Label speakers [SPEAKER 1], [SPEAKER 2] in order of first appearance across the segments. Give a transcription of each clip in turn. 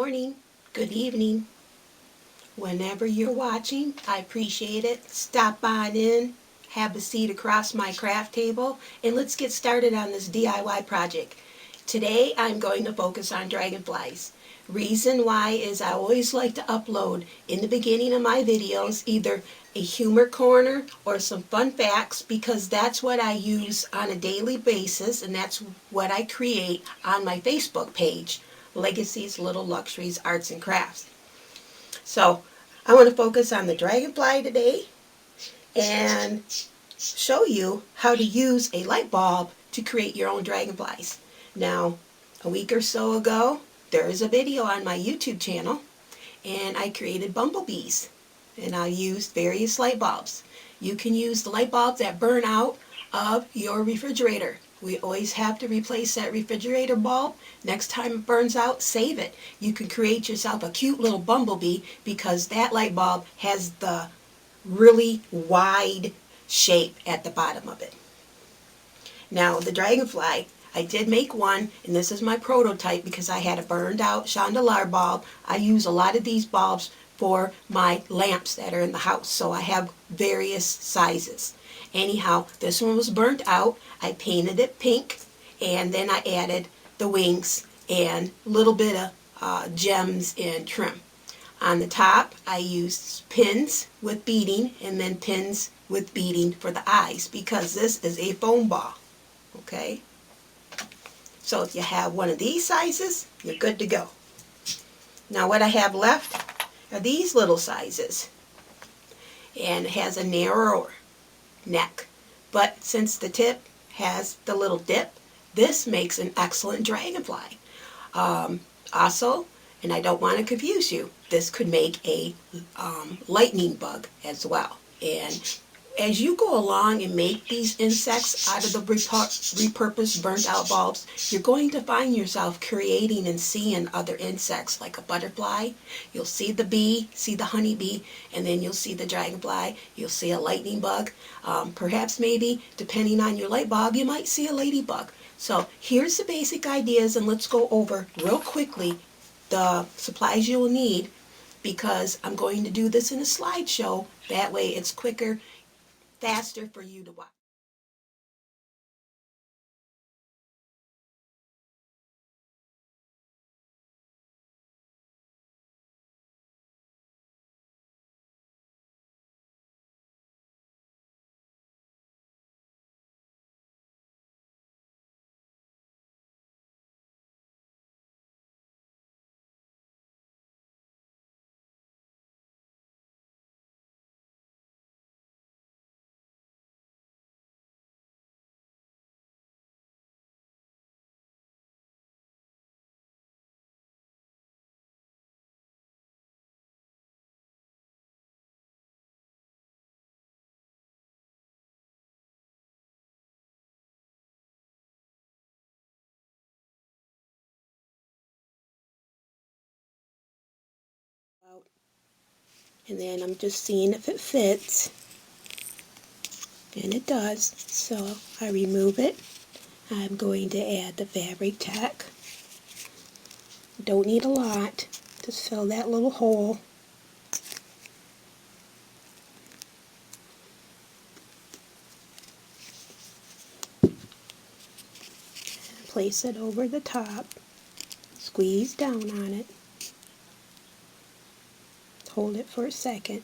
[SPEAKER 1] morning, good evening, whenever you're watching. I appreciate it. Stop on in, have a seat across my craft table, and let's get started on this DIY project. Today I'm going to focus on dragonflies. Reason why is I always like to upload in the beginning of my videos either a humor corner or some fun facts, because that's what I use on a daily basis, and that's what I create on my Facebook page, Legacies, Little Luxuries, Arts and Crafts. So I want to focus on the dragonfly today and show you how to use a light bulb to create your own dragonflies. Now, a week or so ago, there is a video on my YouTube channel, and I created bumblebees, and I used various light bulbs. You can use the light bulbs that burn out of your refrigerator. We always have to replace that refrigerator bulb. Next time it burns out, save it. You can create yourself a cute little bumblebee, because that light bulb has the really wide shape at the bottom of it. Now, the dragonfly, I did make one, and this is my prototype because I had a burned out chandelier bulb. I use a lot of these bulbs for my lamps that are in the house, so I have various sizes. Anyhow, this one was burnt out. I painted it pink, and then I added the wings and a little bit of gems and trim. On the top, I used pins with beading, and then pins with beading for the eyes, because this is a foam ball. Okay? So if you have one of these sizes, you're good to go. Now what I have left are these little sizes, and it has a narrower neck. But since the tip has the little dip, this makes an excellent dragonfly. Also, and I don't want to confuse you, this could make a lightning bug as well. And as you go along and make these insects out of the repurposed burnt out bulbs, you're going to find yourself creating and seeing other insects like a butterfly. You'll see the bee, see the honeybee, and then you'll see the dragonfly. You'll see a lightning bug. Perhaps maybe, depending on your light bulb, you might see a ladybug. So here's the basic ideas, and let's go over real quickly the supplies you'll need, because I'm going to do this in a slideshow. That way it's quicker, faster for you to watch. And then I'm just seeing if it fits, and it does. So I remove it. I'm going to add the fabri-tac. Don't need a lot, just fill that little hole. Place it over the top, squeeze down on it, hold it for a second.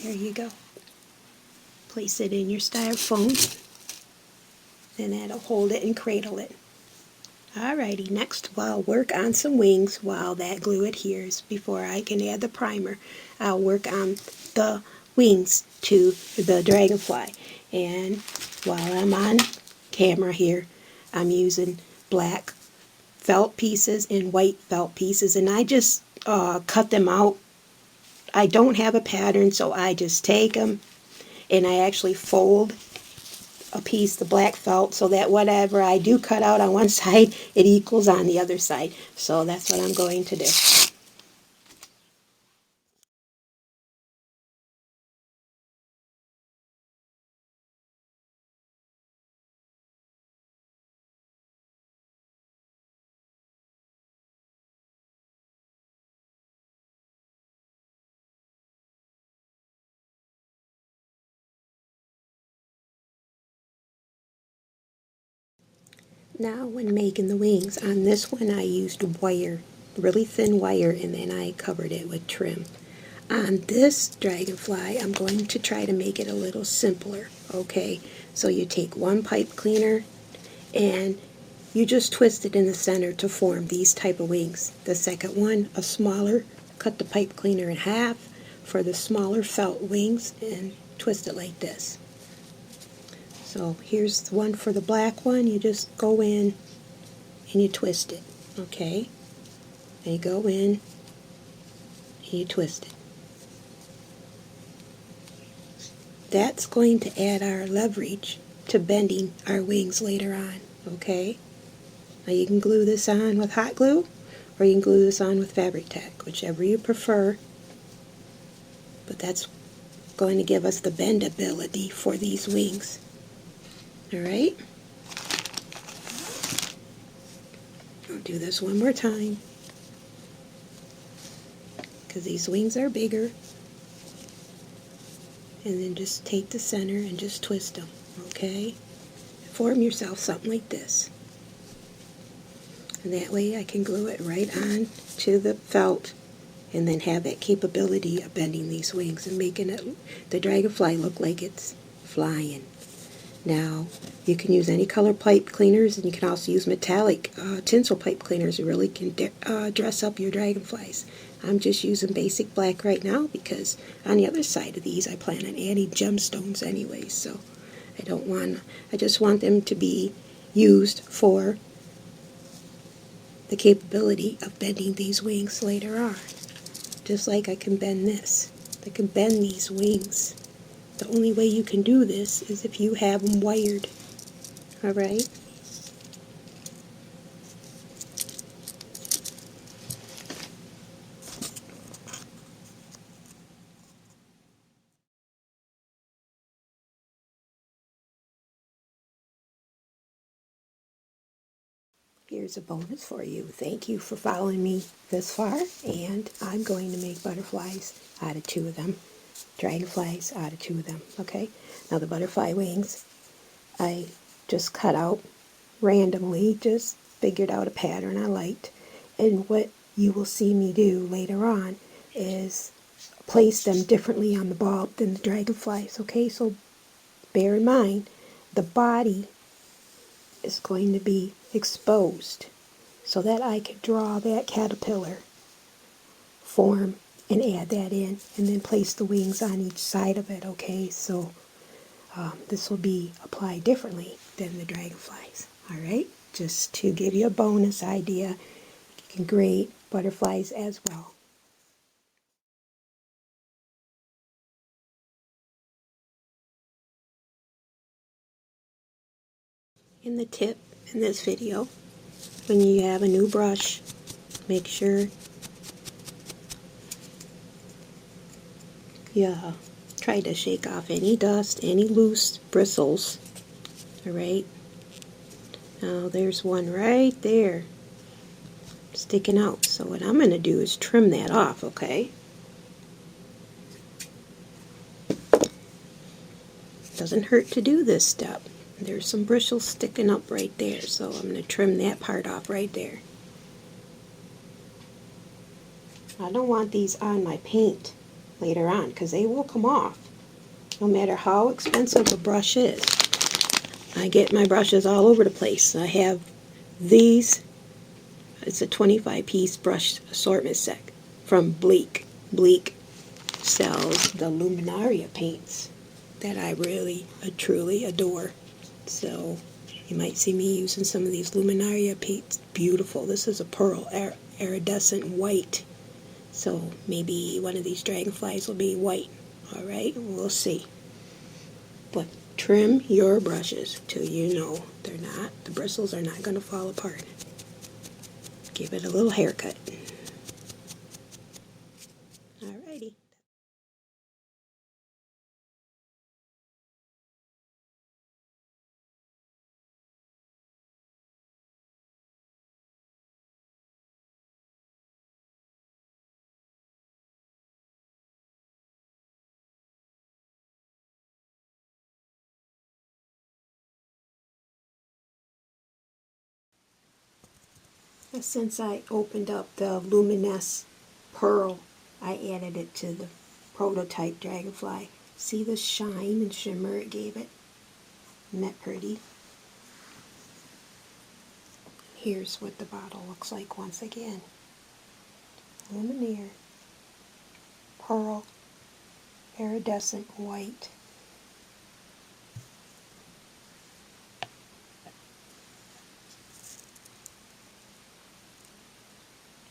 [SPEAKER 1] There you go. Place it in your styrofoam, and that'll hold it and cradle it. Alrighty, next I'll work on some wings while that glue adheres. Before I can add the primer, I'll work on the wings to the dragonfly. And while I'm on camera here, I'm using black felt pieces and white felt pieces, and I just cut them out. I don't have a pattern, so I just take them and I actually fold a piece, the black felt, so that whatever I do cut out on one side, it equals on the other side. So that's what I'm going to do. Now when making the wings, on this one I used wire, really thin wire, and then I covered it with trim. On this dragonfly, I'm going to try to make it a little simpler, okay? So you take one pipe cleaner and you just twist it in the center to form these type of wings. The second one, a smaller, cut the pipe cleaner in half for the smaller felt wings and twist it like this. So here's the one for the black one. You just go in and you twist it, okay? And you go in and you twist it. That's going to add our leverage to bending our wings later on, okay? Now you can glue this on with hot glue, or you can glue this on with fabri-tac, whichever you prefer. But that's going to give us the bendability for these wings. Alright? I'll do this one more time, because these wings are bigger. And then just take the center and just twist them, okay? Form yourself something like this. And that way I can glue it right on to the felt and then have that capability of bending these wings and making the dragonfly look like it's flying. Now, you can use any color pipe cleaners, and you can also use metallic tinsel pipe cleaners. You really can dress up your dragonflies. I'm just using basic black right now because on the other side of these I plan on adding gemstones anyway, so I just want them to be used for the capability of bending these wings later on. Just like I can bend this. I can bend these wings. The only way you can do this is if you have them wired. Alright? Here's a bonus for you. Thank you for following me this far, and I'm going to make butterflies out of 2 of them, dragonflies out of 2 of them, okay? Now the butterfly wings, I just cut out randomly, just figured out a pattern I liked, and what you will see me do later on is place them differently on the bulb than the dragonflies, okay? So bear in mind, the body is going to be exposed so that I can draw that caterpillar form and add that in and then place the wings on each side of it, okay? So this will be applied differently than the dragonflies, alright? Just to give you a bonus idea, you can grade butterflies as well. In the tip in this video, when you have a new brush, make sure you try to shake off any dust, any loose bristles. Alright, now there's one right there sticking out. So what I'm going to do is trim that off, okay? Doesn't hurt to do this step. There's some bristles sticking up right there, so I'm going to trim that part off right there. I don't want these on my paint later on because they will come off no matter how expensive a brush is. I get my brushes all over the place. I have these, it's a 25-piece brush assortment set from Bleak. Bleak sells the Luminaria paints that I really, truly adore. So you might see me using some of these Luminaria paints. Beautiful. This is a pearl iridescent white. So maybe one of these dragonflies will be white. Alright, we'll see. But trim your brushes till you know the bristles are not going to fall apart. Give it a little haircut. Alrighty. Since I opened up the luminous pearl, I added it to the prototype dragonfly. See the shine and shimmer it gave it? Isn't that pretty? Here's what the bottle looks like once again. Luminaire, pearl, iridescent white.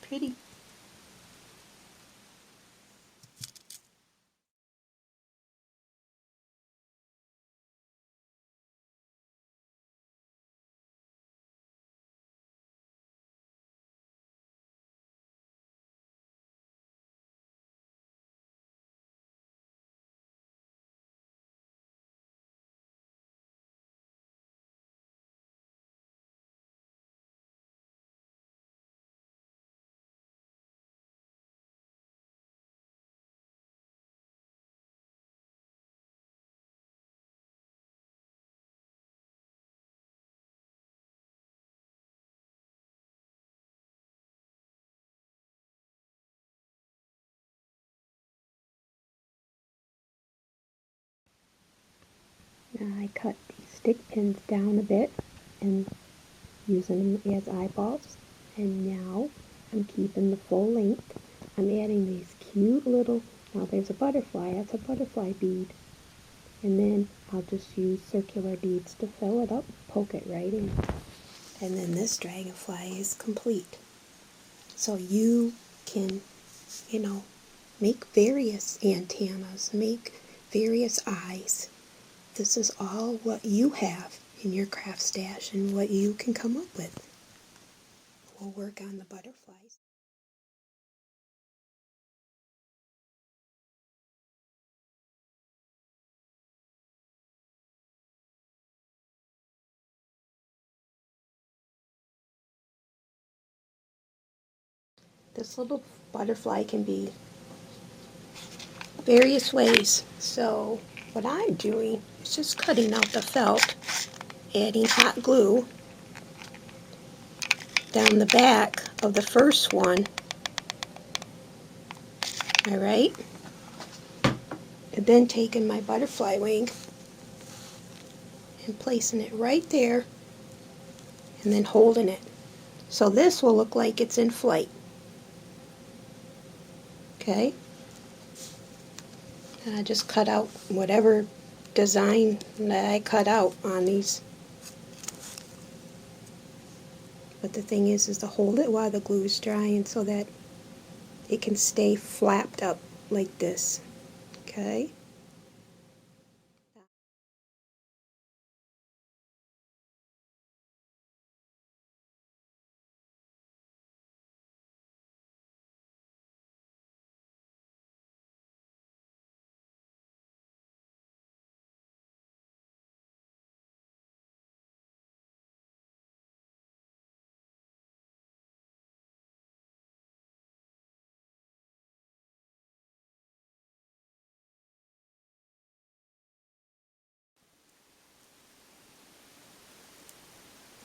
[SPEAKER 1] Pretty. Now I cut these stick pins down a bit and using them as eyeballs. And now I'm keeping the full length. I'm adding these cute little, now there's a butterfly, that's a butterfly bead. And then I'll just use circular beads to fill it up, poke it right in. And then this dragonfly is complete. So you can, make various antennas, make various eyes. This is all what you have in your craft stash and what you can come up with. We'll work on the butterflies. This little butterfly can be various ways. So what I'm doing is just cutting out the felt, adding hot glue down the back of the first one. Alright? And then taking my butterfly wing and placing it right there and then holding it. So this will look like it's in flight. Okay? And I just cut out whatever design that I cut out on these. But the thing is to hold it while the glue is drying so that it can stay flapped up like this. Okay?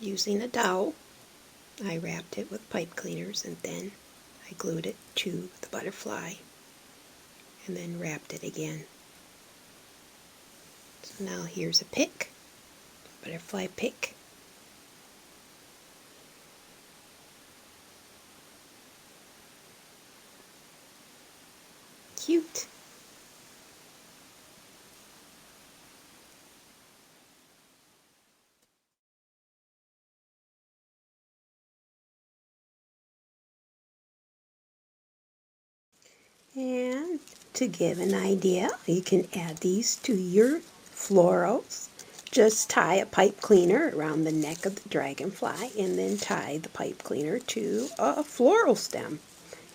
[SPEAKER 1] Using a dowel, I wrapped it with pipe cleaners and then I glued it to the butterfly and then wrapped it again. So now here's a pick, butterfly pick. Cute. And to give an idea, you can add these to your florals. Just tie a pipe cleaner around the neck of the dragonfly and then tie the pipe cleaner to a floral stem.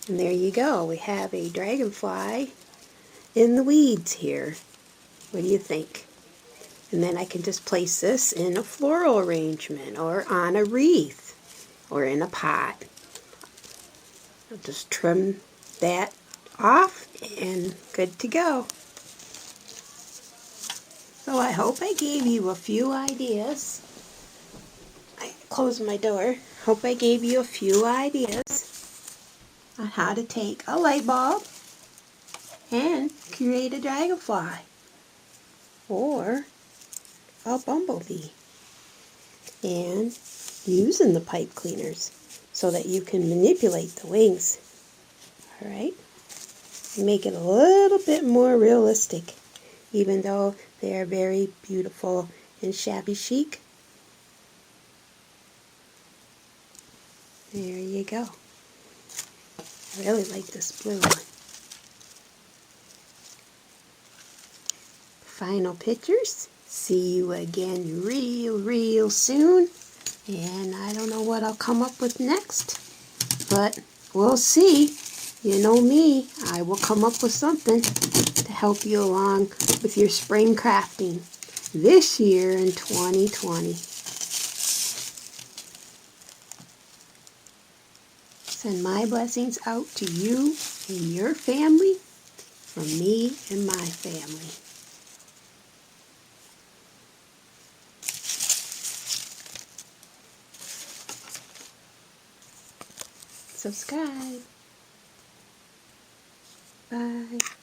[SPEAKER 1] And there you go. We have a dragonfly in the weeds here. What do you think? And then I can just place this in a floral arrangement or on a wreath or in a pot. I'll just trim that off and good to go. So I hope I gave you a few ideas. I closed my door. Hope I gave you a few ideas on how to take a light bulb and create a dragonfly or a bumblebee, and using the pipe cleaners so that you can manipulate the wings. Alright? Make it a little bit more realistic, even though they are very beautiful and shabby chic. There you go. I really like this blue one. Final pictures. See you again real soon. And I don't know what I'll come up with next, but we'll see. You know me, I will come up with something to help you along with your spring crafting this year in 2020. Send my blessings out to you and your family from me and my family. Subscribe. Bye.